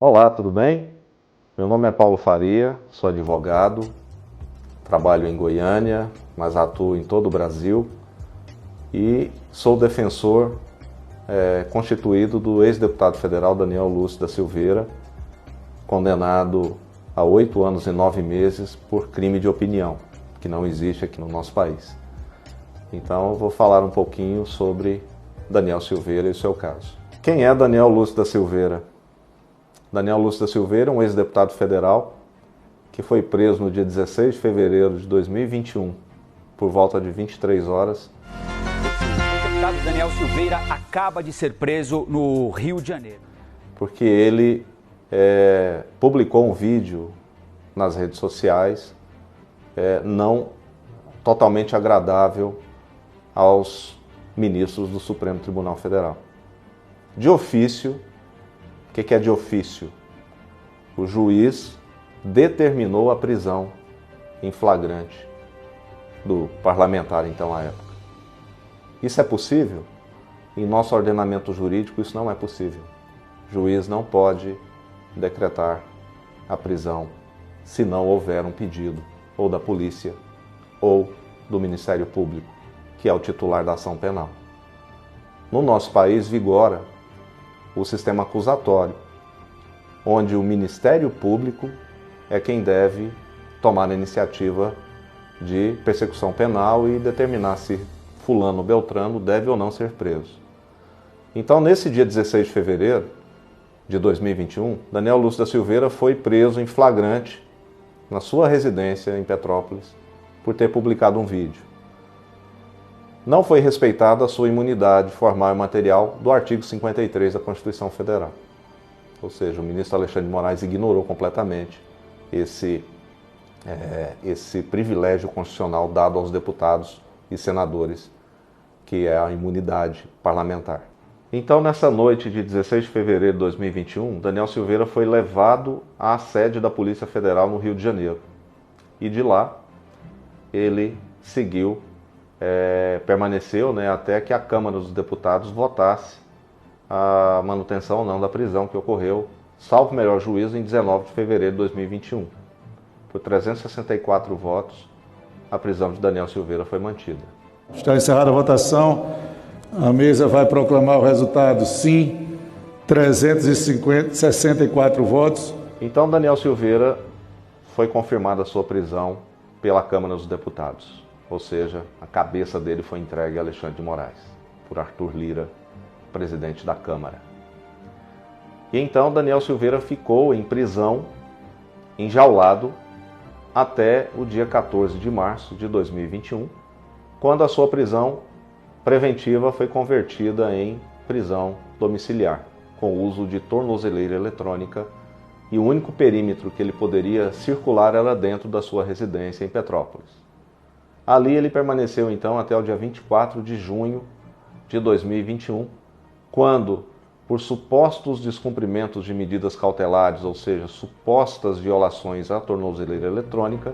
Olá, tudo bem? Meu nome é Paulo Faria, sou advogado, trabalho em Goiânia, mas atuo em todo o Brasil e sou defensor constituído do ex-deputado federal Daniel Lúcio da Silveira, condenado a 8 anos e 9 meses por crime de opinião, que não existe aqui no nosso país. Então eu vou falar um pouquinho sobre Daniel Silveira e o seu caso. Quem é Daniel Lúcio da Silveira? Daniel Lúcio da Silveira, um ex-deputado federal que foi preso no dia 16 de fevereiro de 2021, por volta de 23 horas. O deputado Daniel Silveira acaba de ser preso no Rio de Janeiro. Porque ele publicou um vídeo nas redes sociais não totalmente agradável aos ministros do Supremo Tribunal Federal. De ofício, o que é de ofício? O juiz determinou a prisão em flagrante do parlamentar, então, à época. Isso é possível? Em nosso ordenamento jurídico, isso não é possível. O juiz não pode decretar a prisão se não houver um pedido ou da polícia ou do Ministério Público, que é o titular da ação penal. No nosso país vigora o sistema acusatório, onde o Ministério Público é quem deve tomar a iniciativa de persecução penal e determinar se fulano ou beltrano deve ou não ser preso. Então, nesse dia 16 de fevereiro de 2021, Daniel Lúcio da Silveira foi preso em flagrante na sua residência em Petrópolis por ter publicado um vídeo. Não foi respeitada a sua imunidade formal e material do artigo 53 da Constituição Federal. Ou seja, o ministro Alexandre de Moraes ignorou completamente esse privilégio constitucional dado aos deputados e senadores, que é a imunidade parlamentar. Então, nessa noite de 16 de fevereiro de 2021, Daniel Silveira foi levado à sede da Polícia Federal no Rio de Janeiro. E de lá, ele seguiu, permaneceu até que a Câmara dos Deputados votasse a manutenção ou não da prisão que ocorreu, salvo melhor juízo, em 19 de fevereiro de 2021. Por 364 votos, a prisão de Daniel Silveira foi mantida. Está encerrada a votação. A mesa vai proclamar o resultado. Sim, 364 votos. Então, Daniel Silveira foi confirmada a sua prisão pela Câmara dos Deputados. Ou seja, a cabeça dele foi entregue a Alexandre de Moraes, por Arthur Lira, presidente da Câmara. E então Daniel Silveira ficou em prisão, enjaulado, até o dia 14 de março de 2021, quando a sua prisão preventiva foi convertida em prisão domiciliar, com o uso de tornozeleira eletrônica, e o único perímetro que ele poderia circular era dentro da sua residência em Petrópolis. Ali ele permaneceu então até o dia 24 de junho de 2021, quando, por supostos descumprimentos de medidas cautelares, ou seja, supostas violações à tornozeleira eletrônica,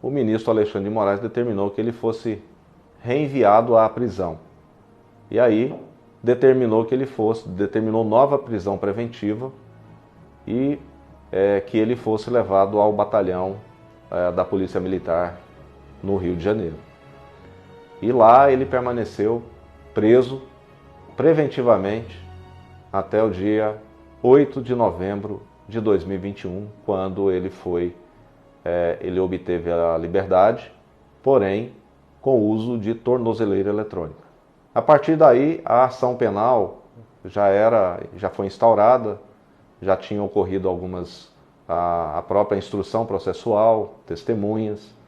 o ministro Alexandre de Moraes determinou que ele fosse reenviado à prisão. E aí determinou nova prisão preventiva e que ele fosse levado ao batalhão da Polícia Militar no Rio de Janeiro. E lá ele permaneceu preso preventivamente até o dia 8 de novembro de 2021, quando ele obteve a liberdade, porém com o uso de tornozeleira eletrônica. A partir daí, a ação penal já foi instaurada, já tinha ocorrido a própria instrução processual, testemunhas.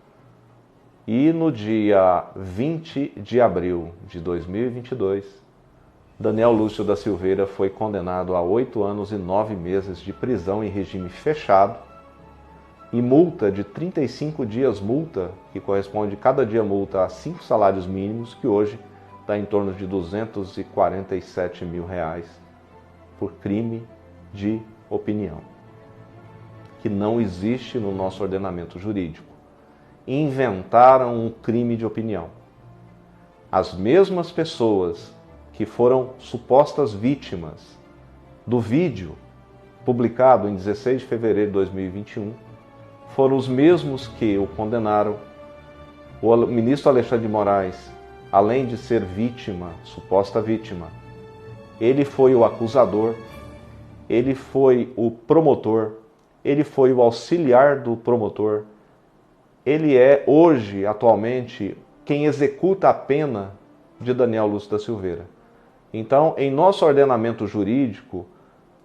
E no dia 20 de abril de 2022, Daniel Lúcio da Silveira foi condenado a 8 anos e 9 meses de prisão em regime fechado e multa de 35 dias multa, que corresponde cada dia multa a 5 salários mínimos, que hoje está em torno de R$247 mil, por crime de opinião, que não existe no nosso ordenamento jurídico. Inventaram um crime de opinião. As mesmas pessoas que foram supostas vítimas do vídeo publicado em 16 de fevereiro de 2021, foram os mesmos que o condenaram. O ministro Alexandre de Moraes, além de ser vítima, suposta vítima, ele foi o acusador, ele foi o promotor, ele foi o auxiliar do promotor, ele é hoje, atualmente, quem executa a pena de Daniel Lúcio da Silveira. Então, em nosso ordenamento jurídico,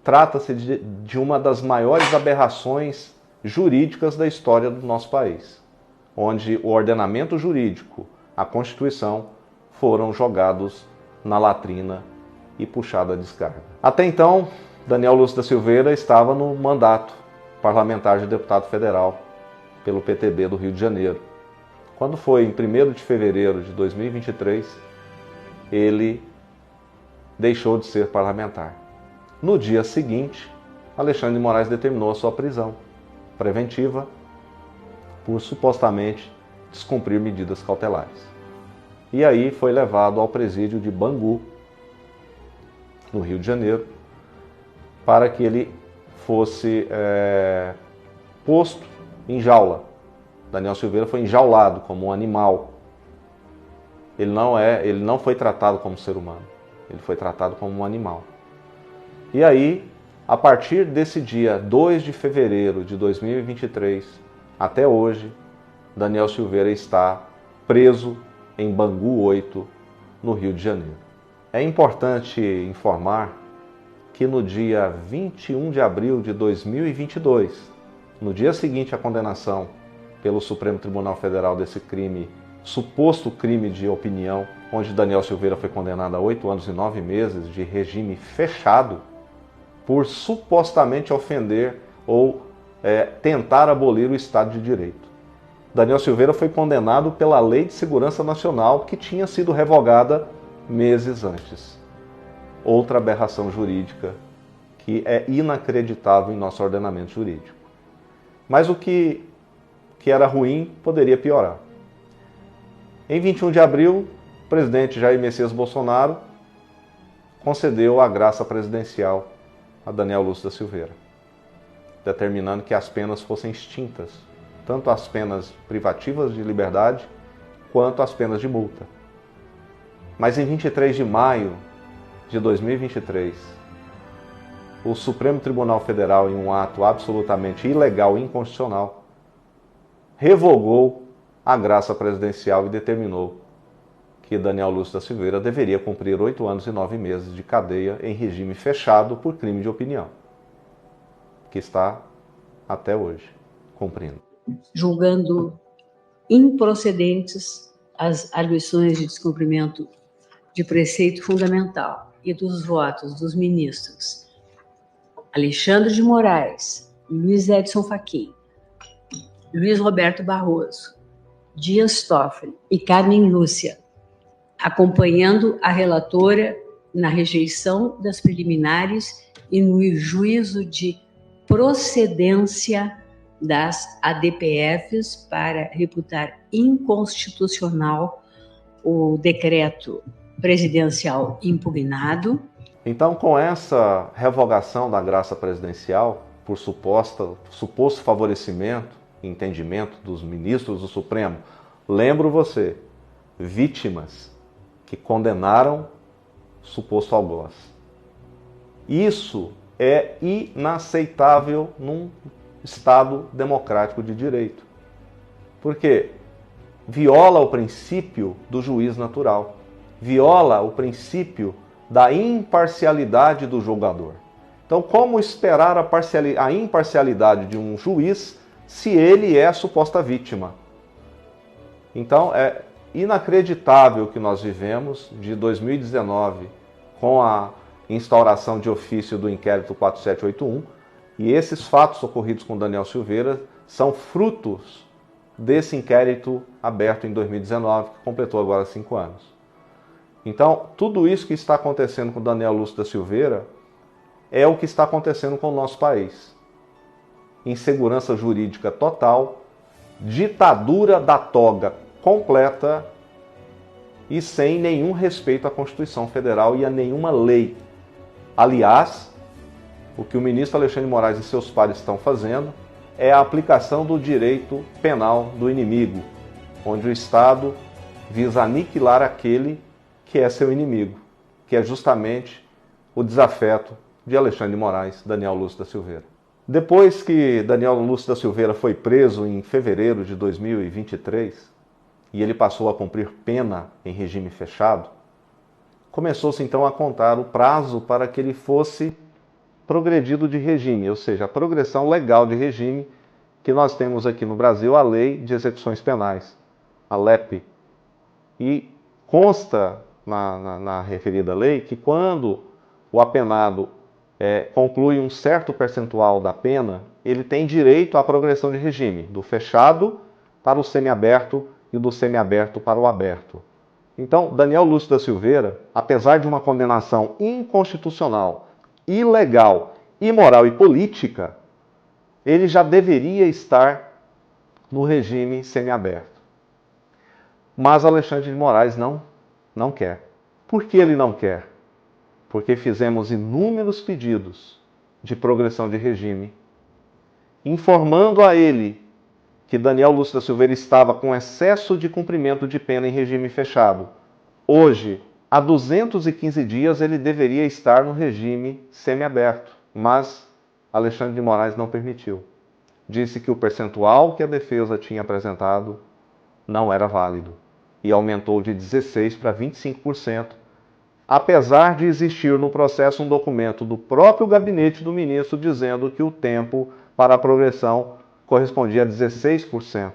trata-se de uma das maiores aberrações jurídicas da história do nosso país, onde o ordenamento jurídico, a Constituição, foram jogados na latrina e puxada a descarga. Até então, Daniel Lúcio da Silveira estava no mandato parlamentar de deputado federal pelo PTB do Rio de Janeiro. Quando foi em 1º de fevereiro de 2023, ele deixou de ser parlamentar. No dia seguinte, Alexandre de Moraes determinou a sua prisão preventiva por supostamente descumprir medidas cautelares. E aí foi levado ao presídio de Bangu, no Rio de Janeiro, para que ele fosse posto em jaula. Daniel Silveira foi enjaulado como um animal. Ele não foi tratado como ser humano, ele foi tratado como um animal. E aí, a partir desse dia 2 de fevereiro de 2023, até hoje, Daniel Silveira está preso em Bangu 8, no Rio de Janeiro. É importante informar que no dia 21 de abril de 2022, no dia seguinte à condenação pelo Supremo Tribunal Federal desse crime, suposto crime de opinião, onde Daniel Silveira foi condenado a 8 anos e 9 meses de regime fechado, por supostamente ofender ou tentar abolir o Estado de Direito. Daniel Silveira foi condenado pela Lei de Segurança Nacional, que tinha sido revogada meses antes. Outra aberração jurídica que é inacreditável em nosso ordenamento jurídico. Mas o que era ruim poderia piorar. Em 21 de abril, o presidente Jair Messias Bolsonaro concedeu a graça presidencial a Daniel Lúcio da Silveira, determinando que as penas fossem extintas, tanto as penas privativas de liberdade quanto as penas de multa. Mas em 23 de maio de 2023, o Supremo Tribunal Federal, em um ato absolutamente ilegal e inconstitucional, revogou a graça presidencial e determinou que Daniel Lúcio da Silveira deveria cumprir 8 anos e 9 meses de cadeia em regime fechado por crime de opinião, que está até hoje cumprindo. Julgando improcedentes as arguições de descumprimento de preceito fundamental e dos votos dos ministros Alexandre de Moraes, Luiz Edson Fachin, Luiz Roberto Barroso, Dias Toffoli e Carmen Lúcia, acompanhando a relatora na rejeição das preliminares e no juízo de procedência das ADPFs para reputar inconstitucional o decreto presidencial impugnado. Então, com essa revogação da graça presidencial, por suposto favorecimento e entendimento dos ministros do Supremo, lembro você, vítimas que condenaram suposto algoz. Isso é inaceitável num Estado democrático de direito. Porque viola o princípio do juiz natural, viola o princípio da imparcialidade do julgador. Então, como esperar a imparcialidade de um juiz se ele é a suposta vítima? Então, é inacreditável que nós vivemos de 2019 com a instauração de ofício do inquérito 4781, e esses fatos ocorridos com Daniel Silveira são frutos desse inquérito aberto em 2019, que completou agora 5 anos. Então, tudo isso que está acontecendo com Daniel Lúcio da Silveira é o que está acontecendo com o nosso país. Insegurança jurídica total, ditadura da toga completa e sem nenhum respeito à Constituição Federal e a nenhuma lei. Aliás, o que o ministro Alexandre de Moraes e seus pares estão fazendo é a aplicação do direito penal do inimigo, onde o Estado visa aniquilar aquele que é seu inimigo, que é justamente o desafeto de Alexandre de Moraes, Daniel Lúcio da Silveira. Depois que Daniel Lúcio da Silveira foi preso em fevereiro de 2023 e ele passou a cumprir pena em regime fechado, começou-se então a contar o prazo para que ele fosse progredido de regime, ou seja, a progressão legal de regime que nós temos aqui no Brasil, a Lei de Execuções Penais, a LEP. E consta na referida lei que quando o apenado conclui um certo percentual da pena, ele tem direito à progressão de regime, do fechado para o semiaberto e do semiaberto para o aberto. Então, Daniel Lúcio da Silveira, apesar de uma condenação inconstitucional, ilegal, imoral e política, ele já deveria estar no regime semiaberto. Mas Alexandre de Moraes não quer. Por que ele não quer? Porque fizemos inúmeros pedidos de progressão de regime, informando a ele que Daniel Lúcio da Silveira estava com excesso de cumprimento de pena em regime fechado. Hoje, há 215 dias, ele deveria estar no regime semiaberto, mas Alexandre de Moraes não permitiu. Disse que o percentual que a defesa tinha apresentado não era válido e aumentou de 16% para 25%, apesar de existir no processo um documento do próprio gabinete do ministro dizendo que o tempo para a progressão correspondia a 16%.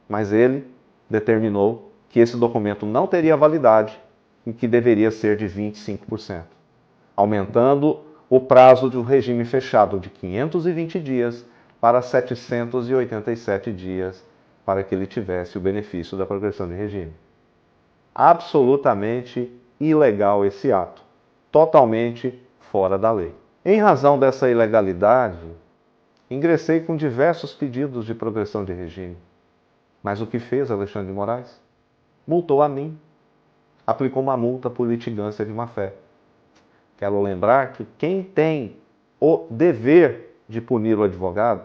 Mas ele determinou que esse documento não teria validade e que deveria ser de 25%, aumentando o prazo do regime fechado de 520 dias para 787 dias para que ele tivesse o benefício da progressão de regime. Absolutamente ilegal esse ato, totalmente fora da lei. Em razão dessa ilegalidade, ingressei com diversos pedidos de progressão de regime. Mas o que fez Alexandre de Moraes? Multou a mim, aplicou uma multa por litigância de má-fé. Quero lembrar que quem tem o dever de punir o advogado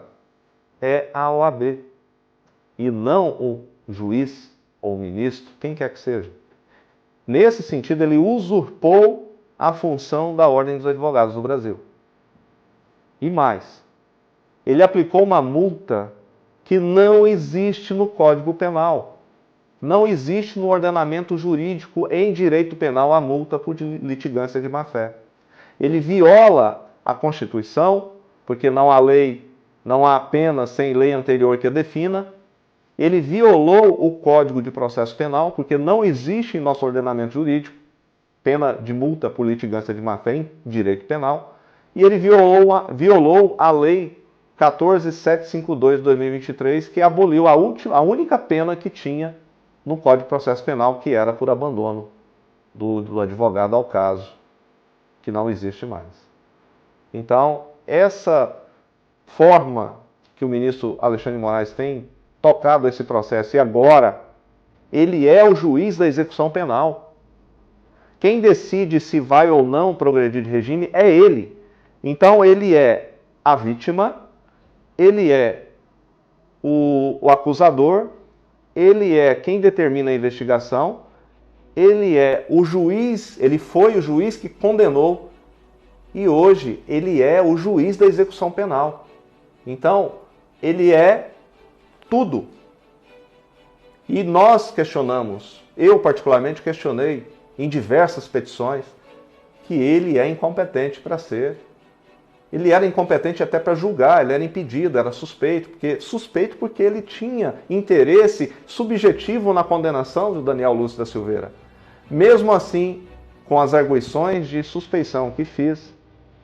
é a OAB, e não o juiz ou o ministro, quem quer que seja. Nesse sentido, ele usurpou a função da Ordem dos Advogados do Brasil. E mais, ele aplicou uma multa que não existe no Código Penal. Não existe no ordenamento jurídico em direito penal a multa por litigância de má-fé. Ele viola a Constituição, porque não há lei, não há pena sem lei anterior que a defina. Ele violou o Código de Processo Penal, porque não existe em nosso ordenamento jurídico pena de multa por litigância de má-fé em direito penal. E ele violou a Lei 14.752 de 2023, que aboliu a única pena que tinha no Código de Processo Penal, que era por abandono do advogado ao caso, que não existe mais. Então, essa forma que o ministro Alexandre de Moraes tem tocado esse processo, e agora ele é o juiz da execução penal. Quem decide se vai ou não progredir de regime é ele. Então ele é a vítima, ele é o acusador, ele é quem determina a investigação, ele é o juiz, ele foi o juiz que condenou e hoje ele é o juiz da execução penal. Então, ele é tudo. E nós questionamos, eu particularmente questionei em diversas petições, que ele é incompetente para ser. Ele era incompetente até para julgar, ele era impedido, era suspeito porque ele tinha interesse subjetivo na condenação do Daniel Lúcio da Silveira. Mesmo assim, com as arguições de suspeição que fiz,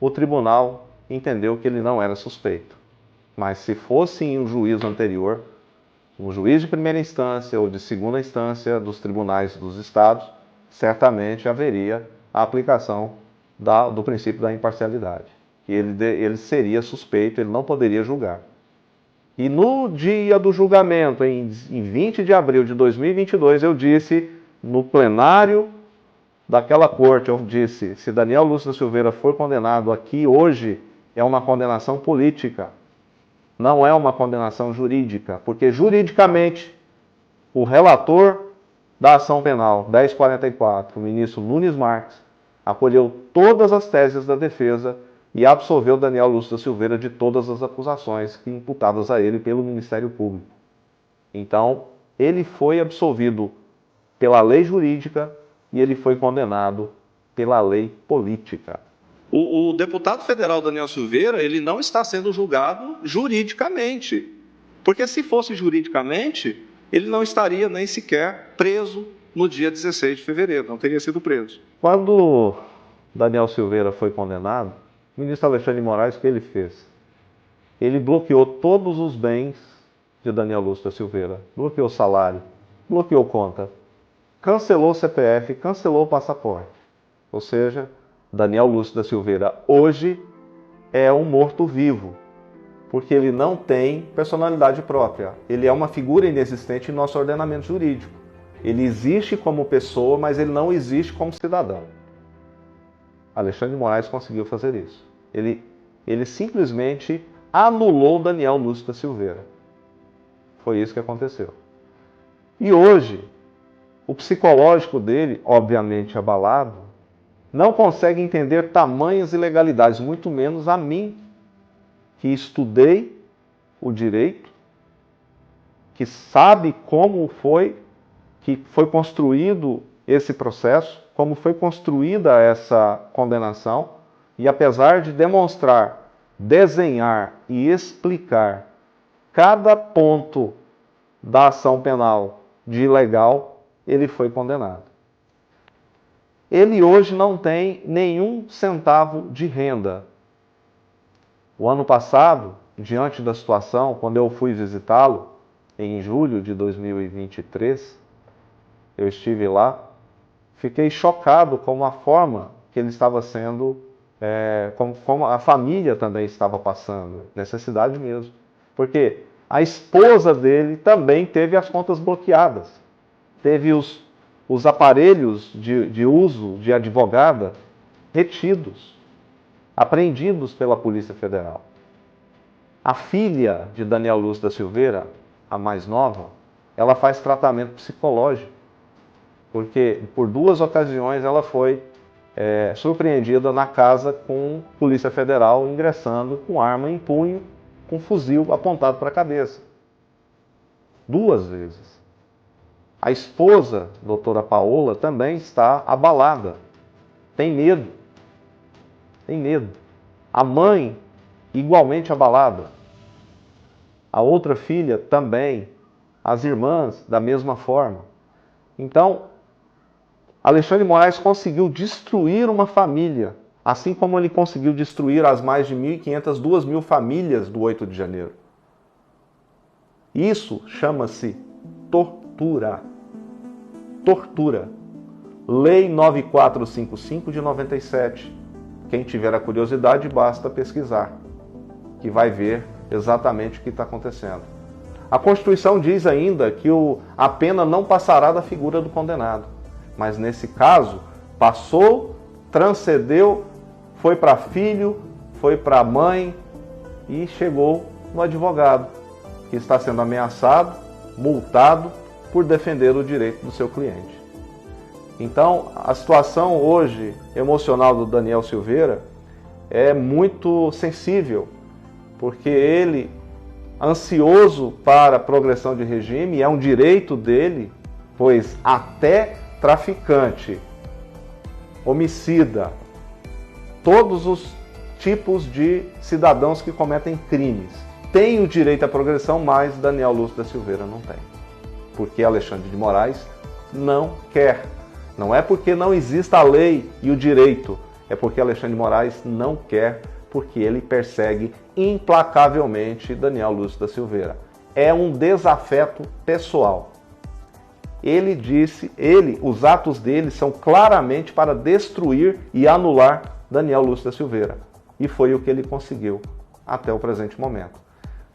o tribunal entendeu que ele não era suspeito. Mas se fosse em um juízo anterior, um juiz de primeira instância ou de segunda instância dos tribunais dos estados, certamente haveria a aplicação do princípio da imparcialidade. E ele seria suspeito, ele não poderia julgar. E no dia do julgamento, em 20 de abril de 2022, eu disse, no plenário daquela corte, eu disse, se Daniel Lúcio da Silveira for condenado aqui hoje, é uma condenação política, não é uma condenação jurídica, porque juridicamente o relator da ação penal 1044, o ministro Nunes Marques, acolheu todas as teses da defesa e absolveu Daniel Lúcio da Silveira de todas as acusações imputadas a ele pelo Ministério Público. Então, ele foi absolvido pela lei jurídica e ele foi condenado pela lei política. O deputado federal Daniel Silveira, ele não está sendo julgado juridicamente, porque se fosse juridicamente, ele não estaria nem sequer preso no dia 16 de fevereiro, não teria sido preso. Quando Daniel Silveira foi condenado, o ministro Alexandre de Moraes, o que ele fez? Ele bloqueou todos os bens de Daniel Lúcio da Silveira, bloqueou o salário, bloqueou conta, cancelou o CPF, cancelou o passaporte. Ou seja, Daniel Lúcio da Silveira hoje é um morto-vivo, porque ele não tem personalidade própria. Ele é uma figura inexistente em nosso ordenamento jurídico. Ele existe como pessoa, mas ele não existe como cidadão. Alexandre de Moraes conseguiu fazer isso. Ele simplesmente anulou Daniel Lúcio da Silveira. Foi isso que aconteceu. E hoje, o psicológico dele, obviamente abalado, não consegue entender tamanhas ilegalidades, muito menos a mim, que estudei o direito, que sabe como que foi construído esse processo, como foi construída essa condenação, e apesar de demonstrar, desenhar e explicar cada ponto da ação penal de ilegal, ele foi condenado. Ele hoje não tem nenhum centavo de renda. O ano passado, diante da situação, quando eu fui visitá-lo, em julho de 2023, eu estive lá, fiquei chocado com a forma que ele estava sendo, como a família também estava passando, necessidade mesmo. Porque a esposa dele também teve as contas bloqueadas, teve os aparelhos de uso de advogada retidos, apreendidos pela Polícia Federal. A filha de Daniel Lúcio da Silveira, a mais nova, ela faz tratamento psicológico, porque por 2 ocasiões ela foi surpreendida na casa com Polícia Federal ingressando com arma em punho, com fuzil apontado para a cabeça. 2 vezes. A esposa, doutora Paola, também está abalada, tem medo. Tem medo. A mãe, igualmente abalada. A outra filha também. As irmãs, da mesma forma. Então, Alexandre de Moraes conseguiu destruir uma família, assim como ele conseguiu destruir as mais de 1.500, 2.000 famílias do 8 de janeiro. Isso chama-se tortura. Tortura. Lei 9455 de 97. Quem tiver a curiosidade, basta pesquisar, que vai ver exatamente o que está acontecendo. A Constituição diz ainda que a pena não passará da figura do condenado. Mas nesse caso, passou, transcendeu, foi para filho, foi para mãe e chegou no advogado, que está sendo ameaçado, multado por defender o direito do seu cliente. Então, a situação hoje emocional do Daniel Silveira é muito sensível, porque ele, ansioso para a progressão de regime, é um direito dele, pois até traficante, homicida, todos os tipos de cidadãos que cometem crimes têm o direito à progressão, mas Daniel Lúcio da Silveira não tem. Porque Alexandre de Moraes não quer. Não é porque não exista a lei e o direito, é porque Alexandre de Moraes não quer, porque ele persegue implacavelmente Daniel Lúcio da Silveira. É um desafeto pessoal. Ele disse, os atos dele são claramente para destruir e anular Daniel Lúcio da Silveira. E foi o que ele conseguiu até o presente momento.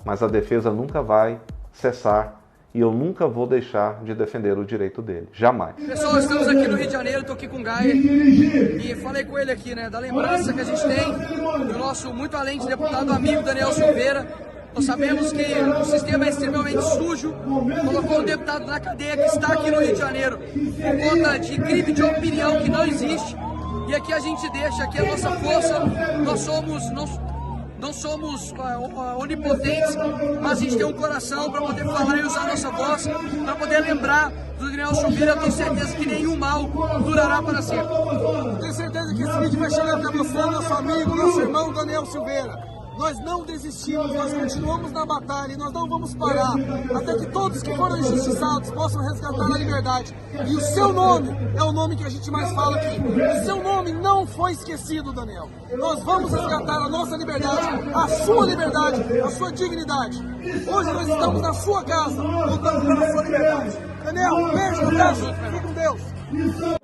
Mas a defesa nunca vai cessar e eu nunca vou deixar de defender o direito dele, jamais. Pessoal, estamos aqui no Rio de Janeiro, estou aqui com o Gaia e falei com ele aqui, né, da lembrança que a gente tem do nosso muito além de deputado amigo Daniel Silveira. Nós sabemos que o sistema é extremamente sujo, colocou um deputado na cadeia que está aqui no Rio de Janeiro por conta de crime de opinião que não existe. E aqui a gente deixa aqui a nossa força. Não somos onipotentes, mas a gente tem um coração para poder falar e usar a nossa voz, para poder lembrar do Daniel Silveira. Eu tenho certeza que nenhum mal durará para sempre. Tenho certeza que esse vídeo vai chegar até você, nosso amigo, nosso irmão Daniel Silveira. Nós não desistimos, nós continuamos na batalha e nós não vamos parar até que todos que foram injustiçados possam resgatar a liberdade. E o seu nome é o nome que a gente mais fala aqui. O seu nome não foi esquecido, Daniel. Nós vamos resgatar a nossa liberdade, a sua dignidade. Hoje nós estamos na sua casa, lutando pela sua liberdade. Daniel, beijo no caso, fique com Deus.